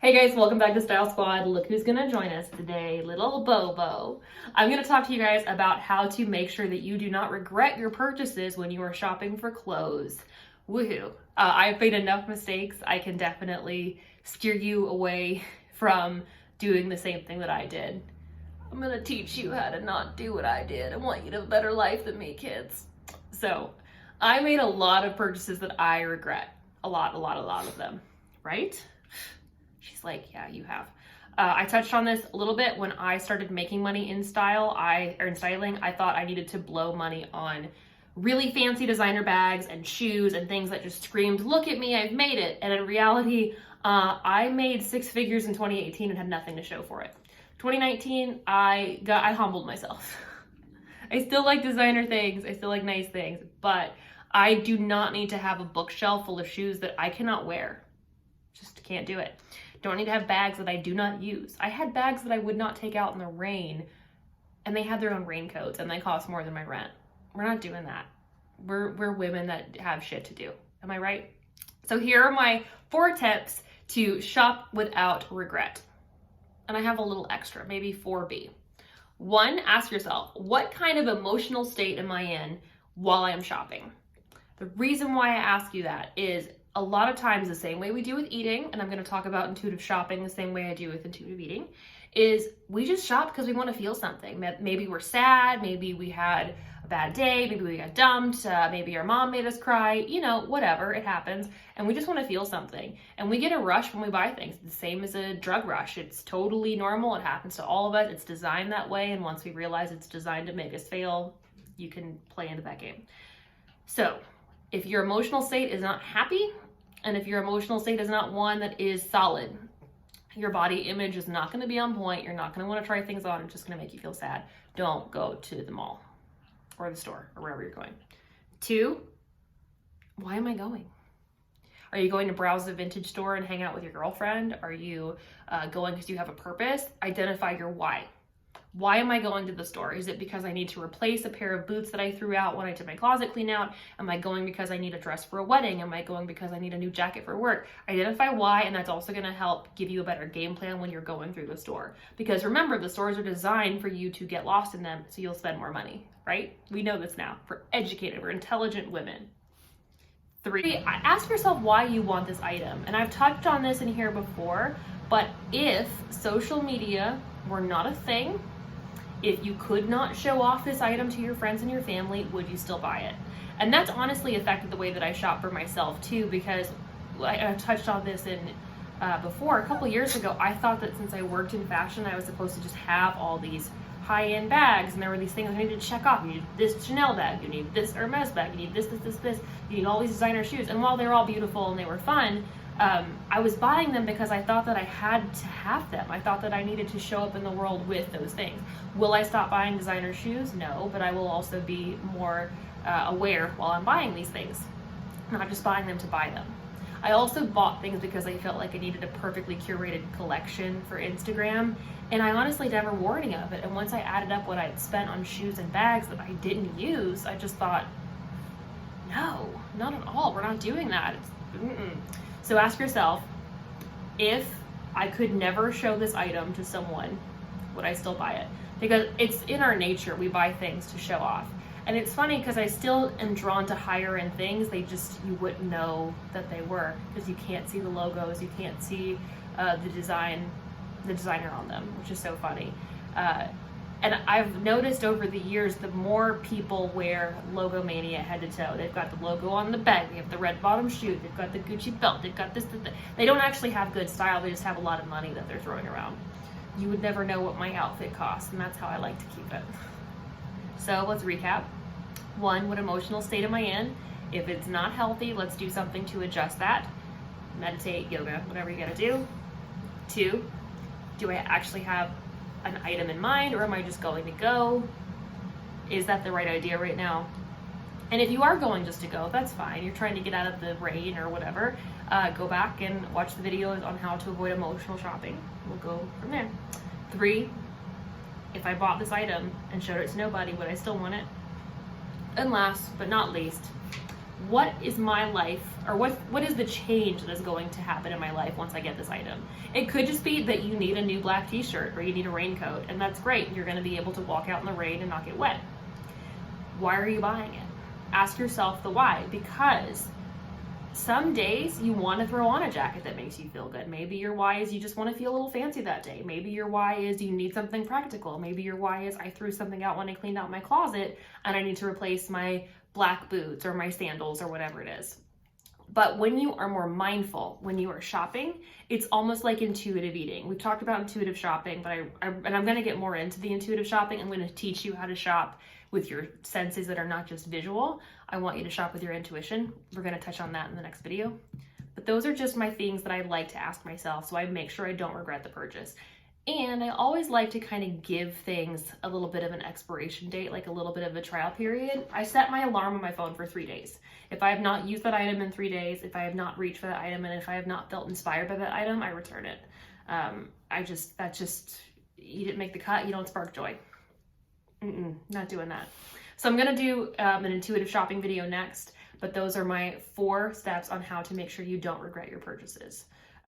Hey guys, welcome back to Style Squad. Look who's gonna join us today, little Bobo. I'm gonna talk to you guys about how to make sure that you do not regret your purchases when you are shopping for clothes. Woohoo. I've made enough mistakes. I can definitely steer you away from doing the same thing that I did. I'm gonna teach you how to not do what I did. I want you to have a better life than me, kids. So, I made a lot of purchases that I regret. A lot of them, right? She's like, yeah, you have. I touched on this a little bit when I started making money in styling. I thought I needed to blow money on really fancy designer bags and shoes and things that just screamed, look at me, I've made it. And in reality, I made six figures in 2018 and had nothing to show for it. 2019, I humbled myself. I still like designer things. I still like nice things, but I do not need to have a bookshelf full of shoes that I cannot wear. Just can't do it. Don't need to have bags that I do not use. I had bags that I would not take out in the rain, and they had their own raincoats, and they cost more than my rent. We're not doing that. We're women that have shit to do. Am I right? So here are my 4 tips to shop without regret. And I have a little extra, maybe 4B. 1, ask yourself, what kind of emotional state am I in while I'm shopping? The reason why I ask you that is a lot of times the same way we do with eating, and I'm going to talk about intuitive shopping the same way I do with intuitive eating, is we just shop because we want to feel something. Maybe we're sad, maybe we had a bad day, maybe we got dumped, maybe our mom made us cry, you know, whatever, it happens, and we just want to feel something. And we get a rush when we buy things. It's the same as a drug rush. It's totally normal. It happens to all of us. It's designed that way, and once we realize it's designed to make us fail, you can play into that game. So if your emotional state is not happy, and if your emotional state is not one that is solid, your body image is not going to be on point. You're not going to want to try things on. It's just going to make you feel sad. Don't go to the mall or the store or wherever you're going. 2, why am I going? Are you going to browse a vintage store and hang out with your girlfriend? Are you going because you have a purpose? Identify your why. Why am I going to the store? Is it because I need to replace a pair of boots that I threw out when I did my closet clean out? Am I going because I need a dress for a wedding? Am I going because I need a new jacket for work? Identify why, and that's also going to help give you a better game plan when you're going through the store. Because remember, the stores are designed for you to get lost in them so you'll spend more money, right? We know this now. We're educated, we're intelligent women. 3, ask yourself why you want this item. And I've touched on this in here before, but if social media were not a thing, if you could not show off this item to your friends and your family, would you still buy it? And that's honestly affected the way that I shop for myself too, because I touched on this in before. A couple years ago, I thought that since I worked in fashion, I was supposed to just have all these high-end bags, and there were these things I needed to check off. You need this Chanel bag, you need this Hermes bag, you need this, you need all these designer shoes. And while they were all beautiful and they were fun, I was buying them because I thought that I had to have them. I thought that I needed to show up in the world with those things. Will I stop buying designer shoes? No, but I will also be more aware while I'm buying these things, not just buying them to buy them. I also bought things because I felt like I needed a perfectly curated collection for Instagram, and I honestly never wore any of it. And once I added up what I had spent on shoes and bags that I didn't use, I just thought, no, not at all. We're not doing that. So ask yourself, if I could never show this item to someone, would I still buy it? Because it's in our nature, we buy things to show off. And it's funny because I still am drawn to higher end things. You wouldn't know that they were because you can't see the logos, you can't see the designer on them, which is so funny. And I've noticed over the years, the more people wear Logomania head to toe. They've got the logo on the bag, they have the red bottom shoe, they've got the Gucci belt, they've got this. They don't actually have good style, they just have a lot of money that they're throwing around. You would never know what my outfit costs, and that's how I like to keep it. So let's recap. 1, what emotional state am I in? If it's not healthy, let's do something to adjust that. Meditate, yoga, whatever you gotta do. 2, do I actually have an item in mind, or am I just going to go? Is that the right idea right now? And if you are going just to go, that's fine. You're trying to get out of the rain or whatever. Go back and watch the videos on how to avoid emotional shopping. We'll go from there. 3, if I bought this item and showed it to nobody, would I still want it? And last but not least, what is my life, or what is the change that is going to happen in my life once I get this item? It could just be that you need a new black t-shirt or you need a raincoat, and that's great. You're going to be able to walk out in the rain and not get wet. Why are you buying it? Ask yourself the why, because some days you want to throw on a jacket that makes you feel good. Maybe your why is you just want to feel a little fancy that day. Maybe your why is you need something practical. Maybe your why is I threw something out when I cleaned out my closet and I need to replace my black boots or my sandals or whatever it is. But when you are more mindful, when you are shopping, it's almost like intuitive eating. We've talked about intuitive shopping, but I'm going to get more into the intuitive shopping. I'm going to teach you how to shop with your senses that are not just visual. I want you to shop with your intuition. We're going to touch on that in the next video. But those are just my things that I like to ask myself, so I make sure I don't regret the purchase. And I always like to kind of give things a little bit of an expiration date, like a little bit of a trial period. I set my alarm on my phone for 3 days. If I have not used that item in 3 days, if I have not reached for that item, and if I have not felt inspired by that item, I return it. You didn't make the cut, you don't spark joy. Not doing that. So I'm going to do an intuitive shopping video next, but those are my 4 steps on how to make sure you don't regret your purchases.